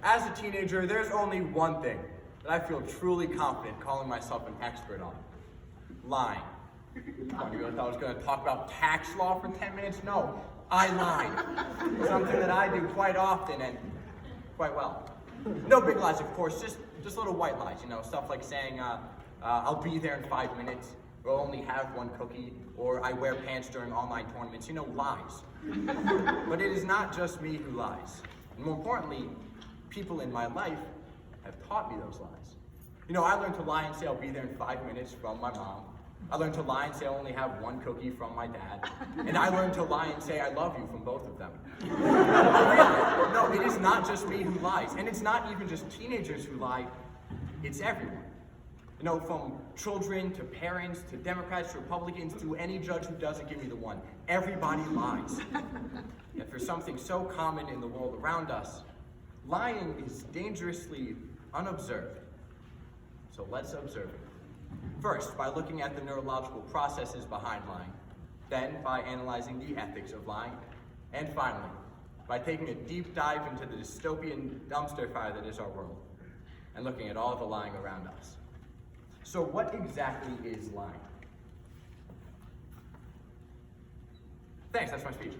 As a teenager, there's only one thing that I feel truly confident calling myself an expert on. Lying. Come on, you really thought I was going to talk about tax law for 10 minutes? No, I lied. Something that I do quite often and quite well. No big lies, of course, just little white lies, you know, stuff like saying, I'll be there in 5 minutes, or I'll only have one cookie, or I wear pants during online tournaments, you know, lies. But it is not just me who lies. And more importantly, people in my life have taught me those lies. You know, I learned to lie and say I'll be there in 5 minutes from my mom. I learned to lie and say I only have one cookie from my dad. And I learned to lie and say I love you from both of them. No, it is not just me who lies. And it's not even just teenagers who lie, it's everyone. You know, from children to parents to Democrats to Republicans to any judge who doesn't give me the one. Everybody lies. Yet for something so common in the world around us, lying is dangerously unobserved. So let's observe it. First, by looking at the neurological processes behind lying. Then, by analyzing the ethics of lying. And finally, by taking a deep dive into the dystopian dumpster fire that is our world, and looking at all the lying around us. So what exactly is lying? Thanks, that's my speech.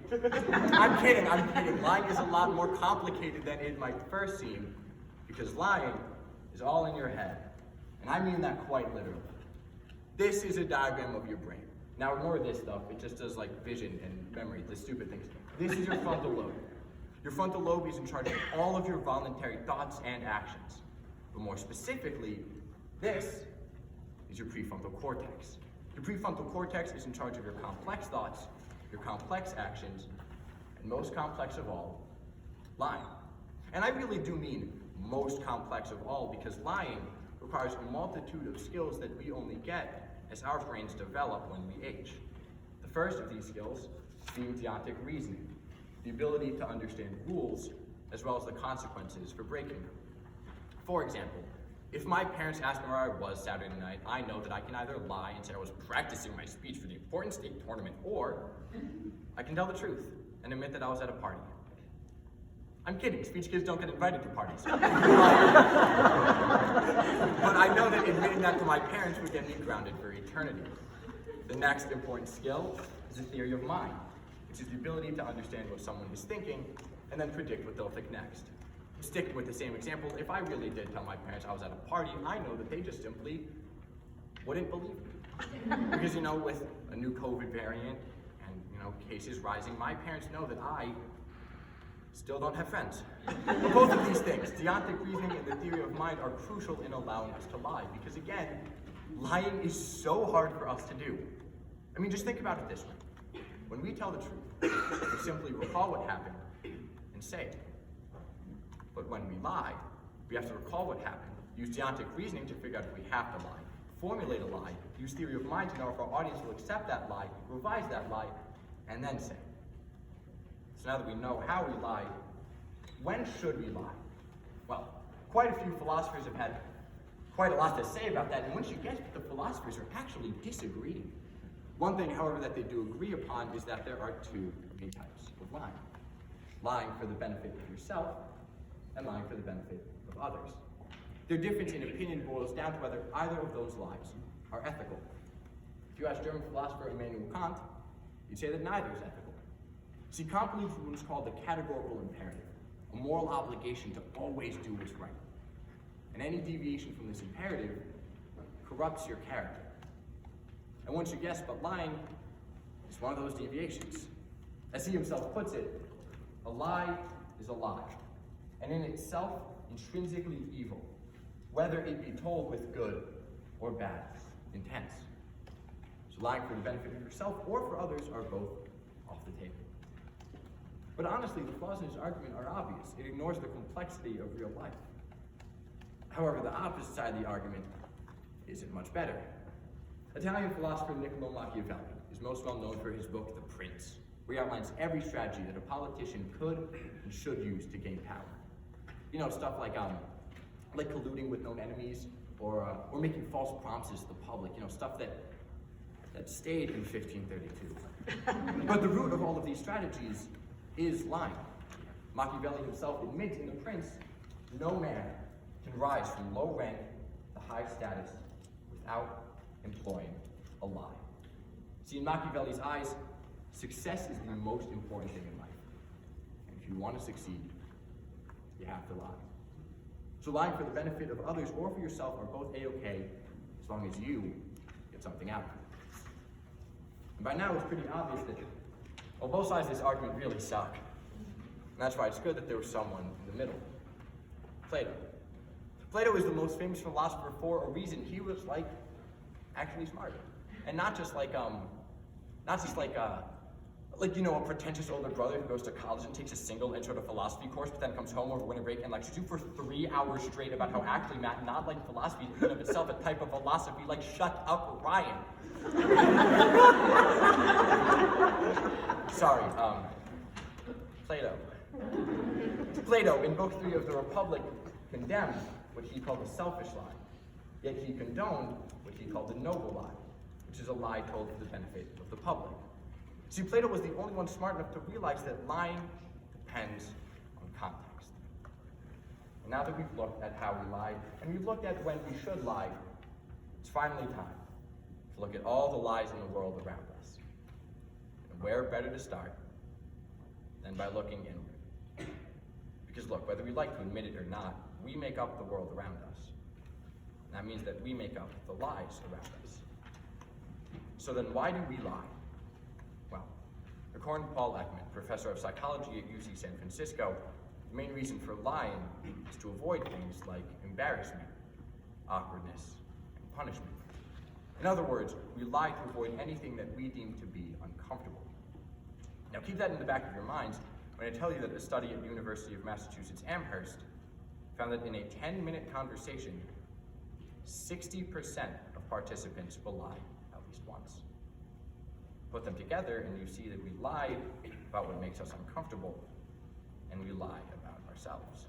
I'm kidding. Lying is a lot more complicated than it might first seem, because lying is all in your head. And I mean that quite literally. This is a diagram of your brain. Now ignore this stuff, it just does like vision and memory, the stupid things. This is your frontal lobe. Your frontal lobe is in charge of all of your voluntary thoughts and actions. But more specifically, this is your prefrontal cortex. Your prefrontal cortex is in charge of your complex thoughts, your complex actions, and most complex of all, lying. And I really do mean most complex of all, because lying requires a multitude of skills that we only get as our brains develop when we age. The first of these skills being deontic reasoning, the ability to understand rules as well as the consequences for breaking them. For example, if my parents asked me where I was Saturday night, I know that I can either lie and say I was practicing my speech for the important state tournament, or I can tell the truth and admit that I was at a party. I'm kidding, speech kids don't get invited to parties. But I know that admitting that to my parents would get me grounded for eternity. The next important skill is the theory of mind, which is the ability to understand what someone is thinking and then predict what they'll think next. Sticking with the same example, if I really did tell my parents I was at a party, I know that they just simply wouldn't believe me. Because, you know, with a new COVID variant and, you know, cases rising, my parents know that I still don't have friends. But both of these things, deontic reasoning and the theory of mind, are crucial in allowing us to lie. Because again, lying is so hard for us to do. I mean, just think about it this way. When we tell the truth, we simply recall what happened and say it. But when we lie, we have to recall what happened, use deontic reasoning to figure out if we have to lie, formulate a lie, use theory of mind to know if our audience will accept that lie, revise that lie, and then say it. So now that we know how we lie, when should we lie? Well, quite a few philosophers have had quite a lot to say about that, and once you get it, the philosophers are actually disagreeing. One thing, however, that they do agree upon is that there are two main types of lying. Lying for the benefit of yourself, and lying for the benefit of others. Their difference in opinion boils down to whether either of those lies are ethical. If you ask German philosopher Immanuel Kant, he'd say that neither is ethical. See, Kant believes in what's called the categorical imperative, a moral obligation to always do what's right. And any deviation from this imperative corrupts your character. And once you guess, but lying is one of those deviations. As he himself puts it, a lie is a lie, and in itself intrinsically evil, whether it be told with good or bad intent. So lying for the benefit of yourself or for others are both off the table. But honestly, the flaws in his argument are obvious. It ignores the complexity of real life. However, the opposite side of the argument isn't much better. Italian philosopher Niccolò Machiavelli is most well known for his book, The Prince, where he outlines every strategy that a politician could and should use to gain power. You know, stuff like colluding with known enemies, or making false promises to the public. You know, stuff that stayed in 1532. But the root of all of these strategies is lying. Machiavelli himself admits in The Prince No man can rise from low rank to high status without employing a lie. See, in Machiavelli's eyes, success is the most important thing in life. And if you want to succeed, you have to lie. So lying for the benefit of others or for yourself are both A-okay as long as you get something out of it. And by now it's pretty obvious that both sides of this argument really suck. And that's why it's good that there was someone in the middle. Plato. Plato is the most famous philosopher for a reason. He was actually smart. And not just like a pretentious older brother who goes to college and takes a single intro to philosophy course, but then comes home over winter break and lectures you for 3 hours straight about how actually, Matt, not like philosophy is in and of itself a type of philosophy. Like, shut up, Ryan. Sorry, Plato. Plato, in Book 3 of the Republic, condemned what he called a selfish lie, yet he condoned what he called a noble lie, which is a lie told for the benefit of the public. See, Plato was the only one smart enough to realize that lying depends on context. And now that we've looked at how we lie, and we've looked at when we should lie, it's finally time to look at all the lies in the world around us. And where better to start than by looking inward? Because look, whether we like to admit it or not, we make up the world around us. And that means that we make up the lies around us. So then why do we lie? Well, according to Paul Ekman, professor of psychology at UC San Francisco, the main reason for lying is to avoid things like embarrassment, awkwardness, and punishment. In other words, we lie to avoid anything that we deem to be uncomfortable. Now keep that in the back of your minds when I tell you that a study at the University of Massachusetts Amherst found that in a 10-minute conversation, 60% of participants will lie at least once. Put them together and you see that we lie about what makes us uncomfortable, and we lie about ourselves.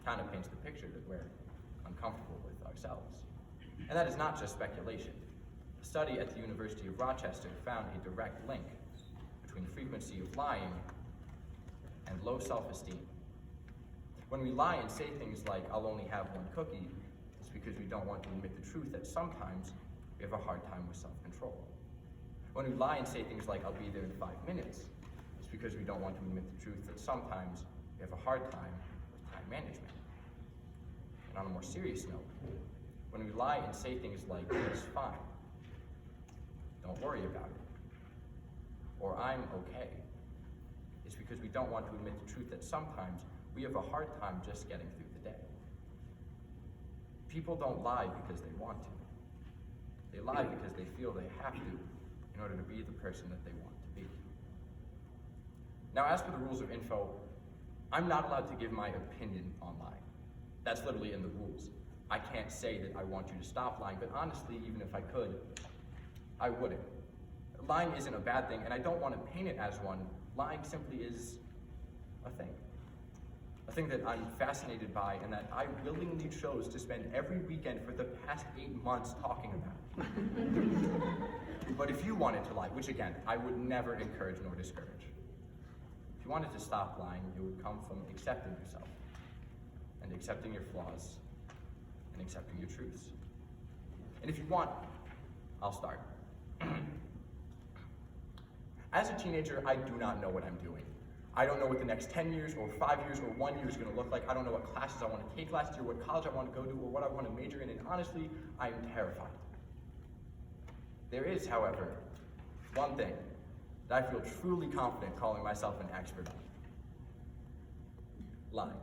Kind of paints the picture that we're uncomfortable with ourselves. And that is not just speculation. A study at the University of Rochester found a direct link between frequency of lying and low self-esteem. When we lie and say things like, "I'll only have one cookie," it's because we don't want to admit the truth that sometimes we have a hard time with self-control. When we lie and say things like, "I'll be there in 5 minutes," it's because we don't want to admit the truth that sometimes we have a hard time with time management. And on a more serious note, when we lie and say things like, "It's fine," "Don't worry about it," or "I'm okay," it's because we don't want to admit the truth that sometimes we have a hard time just getting through the day. People don't lie because they want to. They lie because they feel they have to in order to be the person that they want to be. Now, as for the rules of info, I'm not allowed to give my opinion on lying. That's literally in the rules. I can't say that I want you to stop lying, but honestly, even if I could, I wouldn't. Lying isn't a bad thing, and I don't want to paint it as one. Lying simply is a thing that I'm fascinated by and that I willingly chose to spend every weekend for the past 8 months talking about. But if you wanted to lie, which again, I would never encourage nor discourage, if you wanted to stop lying, it would come from accepting yourself and accepting your flaws and accepting your truths. And if you want, I'll start. As a teenager, I do not know what I'm doing. I don't know what the next 10 years or 5 years or 1 year is going to look like. I don't know what classes I want to take last year, what college I want to go to, or what I want to major in, and honestly, I am terrified. There is, however, one thing that I feel truly confident calling myself an expert on: lying.